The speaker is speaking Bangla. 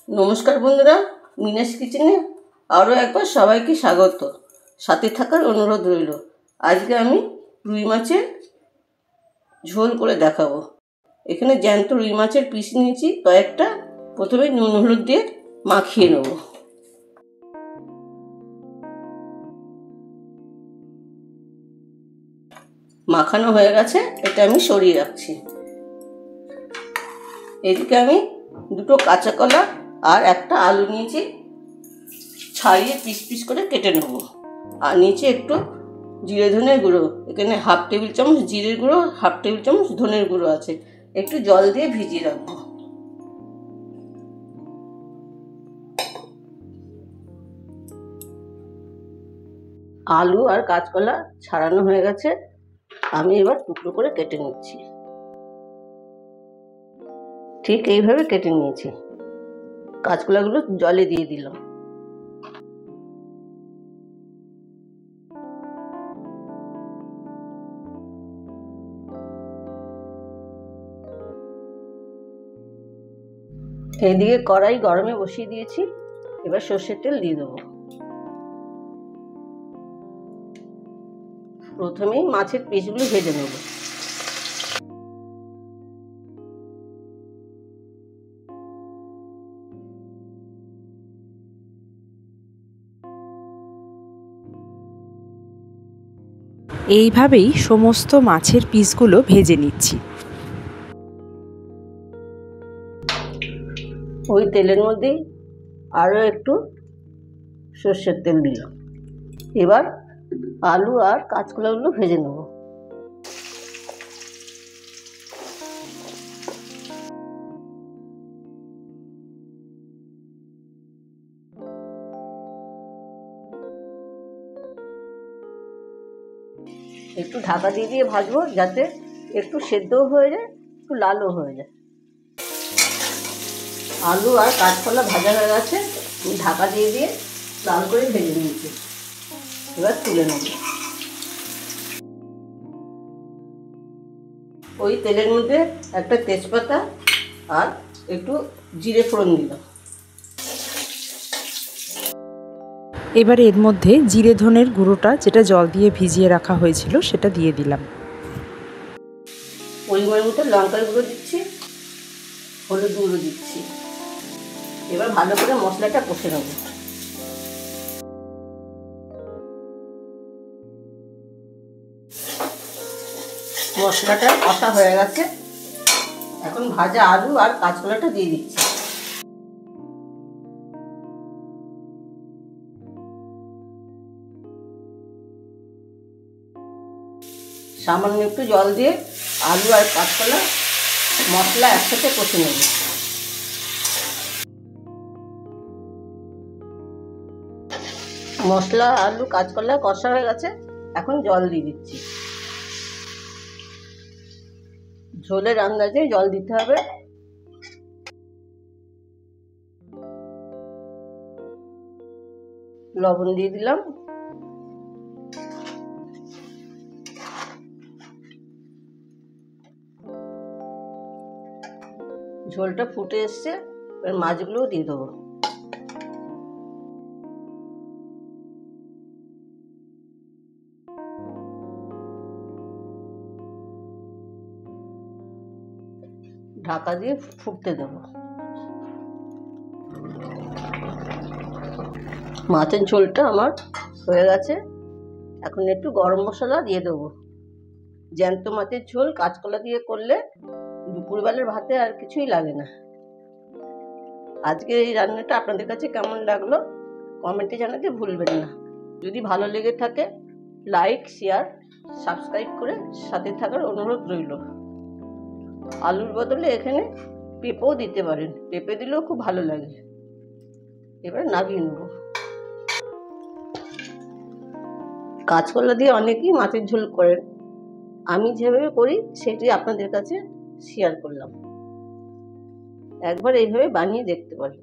নমস্কার বন্ধুরা, মিনাস কিচেনে আরও একবার সবাইকে স্বাগত। সাথে থাকার অনুরোধ রইল। আজকে আমি রুই মাছের ঝোল করে দেখাবো। এখানে জ্যান্ত রুই মাছের পিস নিয়েছি কয়েকটা। প্রথমে নুন হলুদ দিয়ে মাখিয়ে নেব। মাখানো হয়ে গেছে, এটা আমি সরিয়ে রাখছি। এদিকে আমি দুটো কাঁচা কলা আর একটা আলু নিয়েছি, ছাড়িয়ে পিস পিস করে কেটে নেব। আর নিচে একটু জিরে ধনের গুঁড়ো, এখানে হাফ টেবিল চামচ জিরের গুঁড়ো, হাফ টেবিল চামচ ধনের গুঁড়ো আছে, একটু জল দিয়ে ভিজিয়ে রাখবো। আলু আর কাঁচকলা ছাড়ানো হয়ে গেছে, আমি এবার টুকরো করে কেটে নিচ্ছি। ঠিক এইভাবে কেটে নিয়েছি। কাঁচকলাগুলো জলে দিয়ে দিলাম। এইদিকে কড়াই গরমে বসিয়ে দিয়েছি, এবার সর্ষের তেল দিয়ে দেবো। প্রথমেই মাছের পিসগুলো ভেজে নেব। এইভাবেই সমস্ত মাছের পিসগুলো ভেজে নিচ্ছি। ওই তেলের মধ্যেই আরও একটু সর্ষের তেল দিলাম। এবার আলু আর কাঁচকলাগুলো ভেজে নেব। একটু ঢাকা দিয়ে দিয়ে ভাজবো, যাতে একটু সেদ্ধও হয়ে যায়, একটু লালও হয়ে যায়। আলু আর কাঁচকলা ভাজা হয়ে গেছে, ঢাকা দিয়ে দিয়ে লাল করে ভেজে নিয়েছি। এবার তুলে নেব। ওই তেলের মধ্যে একটা তেজপাতা আর একটু জিরে ফোড়ন দিলাম। এবার এর মধ্যে জিরে ধনের গুঁড়োটা, যেটা জল দিয়ে ভিজিয়ে রাখা হয়েছিল, সেটা দিয়ে দিলাম। পরিমাণ মতো লঙ্কার গুঁড়ো দিচ্ছি, হলুদ গুঁড়ো দিচ্ছি। এবার ভালো করে মশলাটা কষে নেব। মশলাটা কষা হয়ে গেছে, এখন ভাজা আলু আর কাঁচকলাটা দিয়ে দিচ্ছি। সামান্য একটু জল দিয়ে আলু আর কাঁচকলা মশলা একসাথে কষে নেব। মশলা আলু কাঁচকলা কষা হয়ে গেছে, এখন জল দিয়ে দিচ্ছি। ঝোলের আন্দাজে জল দিতে হবে। লবণ দিয়ে দিলাম। ঝোলটা ফুটে এসছে, এবার মাছগুলোও দিয়ে দেবো। ঢাকা দিয়ে ফুটতে দেবো। মাছের ঝোলটা আমার হয়ে গেছে, এখন একটু গরম মশলা দিয়ে দেবো। জ্যান্ত মাছের ঝোল কাঁচকলা দিয়ে করলে দুপুরবেলার ভাতে আর কিছুই লাগে না। আজকে এই রান্নাটা আপনাদের কাছে কেমন লাগলো কমেন্টে জানাতে ভুলবেন না। যদি ভালো লেগে থাকে লাইক, শেয়ার, সাবস্ক্রাইব করে সাথে থাকার অনুরোধ রইল। আলুর বদলে এখানে পেঁপেও দিতে পারেন, পেঁপে দিলেও খুব ভালো লাগে। এবার নামিয়ে নেব। কাঁচকলা দিয়ে অনেকেই মাছের ঝোল করেন, আমি যেভাবে করি সেটি আপনাদের কাছে শেয়ার করলাম। একবার এইভাবে বানিয়ে দেখতে পারেন।